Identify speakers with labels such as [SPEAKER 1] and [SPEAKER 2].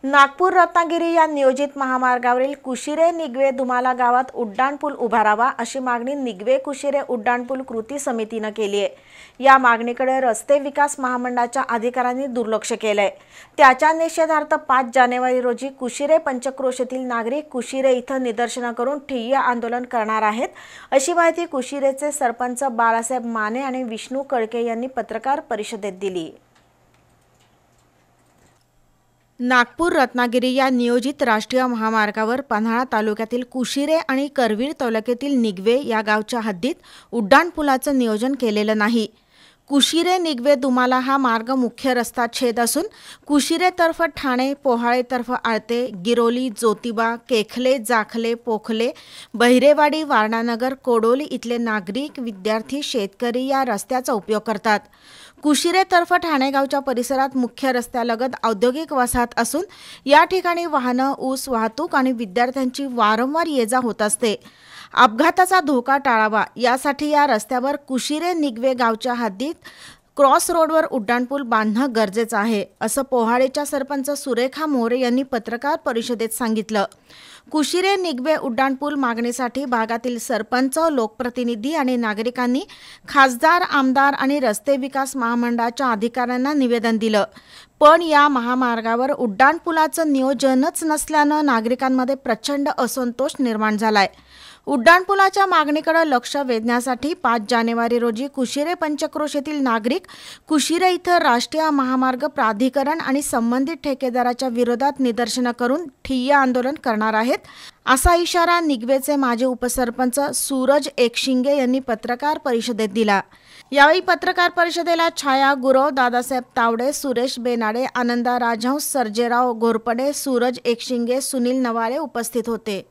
[SPEAKER 1] नागपूर रत्नागिरी या नियोजित महामार्गावरील कुशिरे निगवे दुमाला गावात उड्डाणपूल उभारावा अशी मागणी निगवे कुशिरे उड्डाणपूल कृती समितीने केली आहे। या मागणीकडे रस्ते विकास महामंडळाच्या अधिकाऱ्यांनी दुर्लक्ष केलंय। त्याच्या निषेधार्थ 5 जानेवारी रोजी कुशिरे पंचक्रोशीतील नागरिक कुशिरे इथं निदर्शनं करून ठिय्या आंदोलन करणार आहेत, अशी माहिती कुशिरेचे सरपंच बाळासाहेब माने आणि विष्णू कळके यांनी पत्रकार परिषदेत दिली। नागपूर रत्नागिरी या नियोजित राष्ट्रीय महामार्गावर पन्हाळा तालुक्यातील कुशिरे आणि करवीर तालुक्यातील निगवे या गावच्या हद्दीत उड्डाणपुलाचं नियोजन केलेलं नाही। कुशिरे निगवे दुमाला हा मार्ग मुख्य रस्ता छेद असून कुशिरेतर्फ ठाणे, पोहाळेतर्फ आळते, गिरोली, ज्योतिबा, केखले, जाखले, पोखले, बहिरेवाडी, वारणानगर, कोडोली इथले नागरिक, विद्यार्थी, शेतकरी या रस्त्याचा उपयोग करतात। कुशिरेतर्फ ठाणेगावच्या परिसरात मुख्य रस्त्यालगत औद्योगिक वसाहत असून या ठिकाणी वाहनं, ऊस वाहतूक आणि विद्यार्थ्यांची वारंवार ये-जा होत असते। अपघाताचा धोका टाळावा यासाठी या रस्त्यावर कुशिरे निगवे गावच्या हद्दीत क्रॉस रोडवर उड्डाणपूल बांधणं गरजेचं आहे, असं पोहाळेच्या सरपंच सुरेखा मोरे यांनी पत्रकार परिषदेत सांगितलं। कुशिरे निगवे उड्डाणपूल मागणीसाठी भागातील सरपंच, लोकप्रतिनिधी आणि नागरिकांनी खासदार, आमदार आणि रस्ते विकास महामंडळाच्या अधिकाऱ्यांना निवेदन दिलं, पण या महामार्गावर उड्डाणपुलाचं नियोजनच नसल्यानं नागरिकांमध्ये प्रचंड असंतोष निर्माण झालाय। उड्डाणपुलाच्या मागणीकडे लक्ष वेधण्यासाठी 5 जानेवारी रोजी कुशिरे पंचक्रोशीतील नागरिक कुशिरे इथं राष्ट्रीय महामार्ग प्राधिकरण आणि संबंधित ठेकेदाराच्या विरोधात निदर्शनं करून ठिय्या आंदोलन करणार आहेत, असा इशारा निगवेचे माजी उपसरपंच सूरज एकशिंगे यांनी पत्रकार परिषदेत दिला। यावेळी पत्रकार परिषदेला छाया गुरव, दादासाहेब तावडे, सुरेश बेनाडे, आनंदा राजहंस, सर्जेराव घोरपडे, सूरज एकशिंगे, सुनील नवाळे उपस्थित होते।